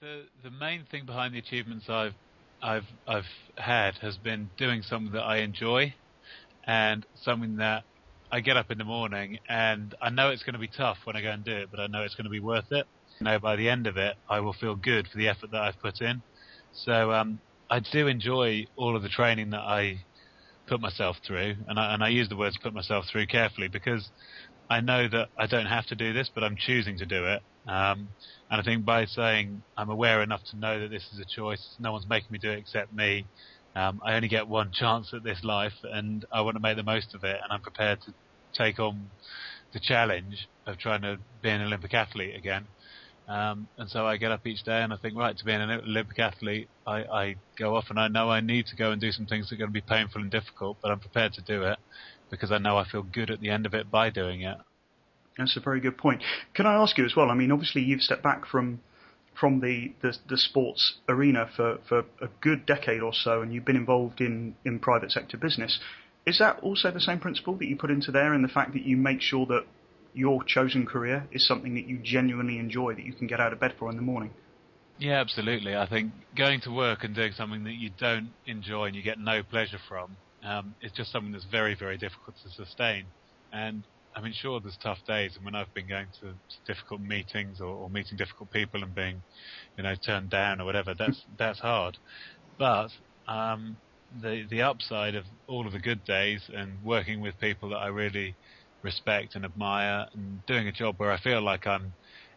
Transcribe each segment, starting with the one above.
the main thing behind the achievements I've had has been doing something that I enjoy, and something that I get up in the morning and I know it's going to be tough when I go and do it, but I know it's going to be worth it. You know, by the end of it, I will feel good for the effort that I've put in. So I do enjoy all of the training that I put myself through, and I use the words put myself through carefully, because I know that I don't have to do this, but I'm choosing to do it. And I think by saying I'm aware enough to know that this is a choice, no one's making me do it except me. I only get one chance at this life, and I want to make the most of it, and I'm prepared to take on the challenge of trying to be an Olympic athlete again. And so I get up each day and I think, right, to be an Olympic athlete, I go off and I know I need to go and do some things that are going to be painful and difficult, but I'm prepared to do it because I know I feel good at the end of it by doing it. That's a very good point. Can I ask you as well, I mean, obviously you've stepped back from the sports arena for a good decade or so, and you've been involved in private sector business. Is that also the same principle that you put into there, in the fact that you make sure that your chosen career is something that you genuinely enjoy, that you can get out of bed for in the morning? Yeah, absolutely. I think going to work and doing something that you don't enjoy and you get no pleasure from is just something that's very, very difficult to sustain. And I mean, sure, there's tough days, and when I've been going to difficult meetings or meeting difficult people and being, turned down or whatever, that's hard. But the upside of all of the good days and working with people that I really respect and admire, and doing a job where I feel like I'm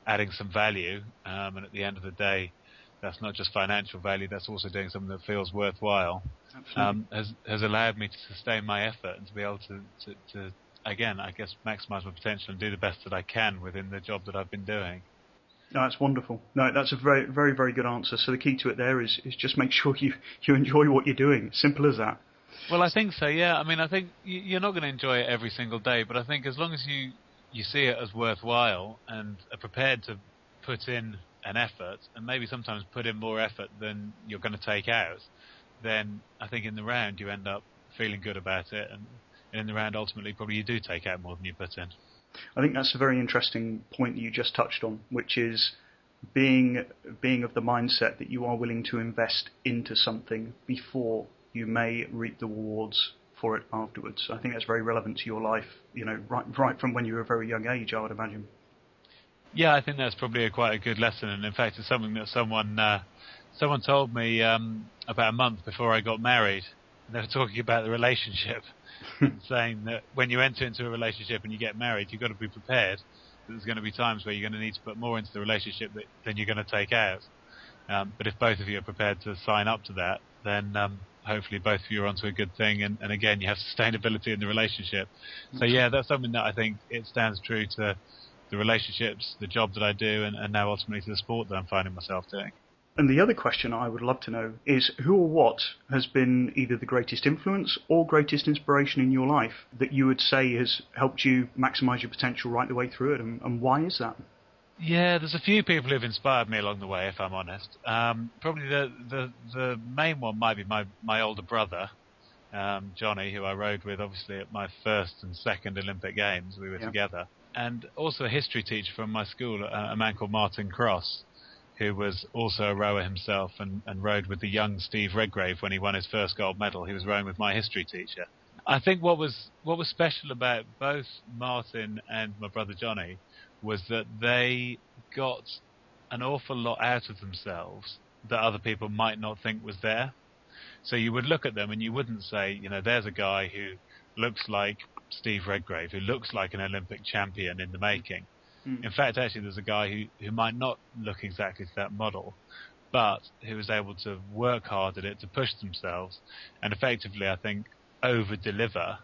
adding some value, and at the end of the day, that's not just financial value, that's also doing something that feels worthwhile, has allowed me to sustain my effort and to be able to again, I guess, maximise my potential and do the best that I can within the job that I've been doing. No, that's wonderful. No, that's a very, very, very good answer. So the key to it there is just make sure you enjoy what you're doing. Simple as that. Well, I think so, yeah. I mean, I think you're not going to enjoy it every single day, but I think as long as you see it as worthwhile and are prepared to put in an effort, and maybe sometimes put in more effort than you're going to take out, then I think in the round you end up feeling good about it, and in the round ultimately probably you do take out more than you put in. I think that's a very interesting point that you just touched on, which is being of the mindset that you are willing to invest into something before you may reap the rewards for it afterwards. I think that's very relevant to your life, right from when you were a very young age, I would imagine. Yeah, I think that's probably quite a good lesson, and in fact it's something that someone told me about a month before I got married. They were talking about the relationship, saying that when you enter into a relationship and you get married, you've got to be prepared that there's going to be times where you're going to need to put more into the relationship than you're going to take out. But if both of you are prepared to sign up to that, then hopefully both of you are onto a good thing, and again, you have sustainability in the relationship. So yeah, that's something that I think it stands true to the relationships, the job that I do, and now ultimately to the sport that I'm finding myself doing. And the other question I would love to know is who or what has been either the greatest influence or greatest inspiration in your life that you would say has helped you maximise your potential right the way through it, and why is that? Yeah, there's a few people who've inspired me along the way, if I'm honest. Probably the main one might be my older brother, Johnny, who I rode with obviously at my first and second Olympic Games. We were together. And also a history teacher from my school, a man called Martin Cross, who was also a rower himself and rode with the young Steve Redgrave when he won his first gold medal. He was rowing with my history teacher. I think what was special about both Martin and my brother Johnny was that they got an awful lot out of themselves that other people might not think was there. So you would look at them and you wouldn't say, there's a guy who looks like Steve Redgrave, who looks like an Olympic champion in the making. In fact, actually, there's a guy who might not look exactly to that model, but who was able to work hard at it, to push themselves, and effectively, I think, over-deliver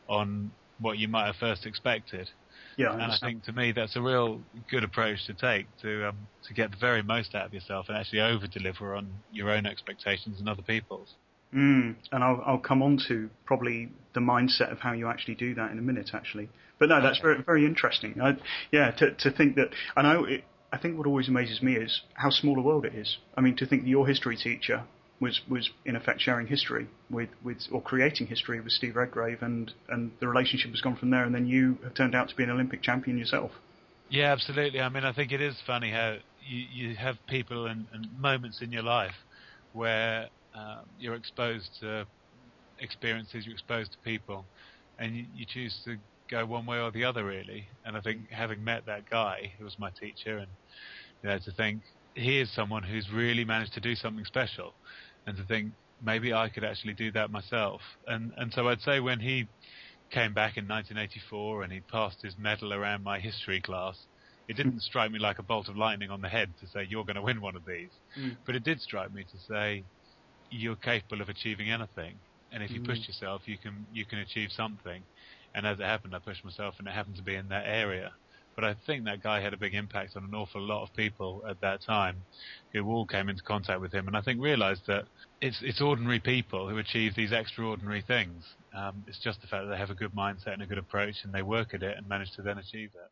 on what you might have first expected. Yeah, and I think, to me, that's a real good approach to take, to get the very most out of yourself and actually over-deliver on your own expectations and other people's. And I'll come on to probably the mindset of how you actually do that in a minute, actually. But no, that's very, very interesting. To think that, I think what always amazes me is how small a world it is. I mean, to think that your history teacher was in effect sharing history with or creating history with Steve Redgrave, and the relationship has gone from there, and then you have turned out to be an Olympic champion yourself. Yeah, absolutely. I mean, I think it is funny how you have people and moments in your life where you're exposed to experiences, you're exposed to people, and you choose to go one way or the other, really. And I think having met that guy who was my teacher, and to think he is someone who's really managed to do something special, and to think maybe I could actually do that myself. And so I'd say when he came back in 1984 and he passed his medal around my history class, it didn't strike me like a bolt of lightning on the head to say you're going to win one of these, but it did strike me to say you're capable of achieving anything, and if you push yourself, you can achieve something. And as it happened, I pushed myself, and it happened to be in that area. But I think that guy had a big impact on an awful lot of people at that time, who all came into contact with him, and I think realised that it's ordinary people who achieve these extraordinary things. It's just the fact that they have a good mindset and a good approach, and they work at it and manage to then achieve that.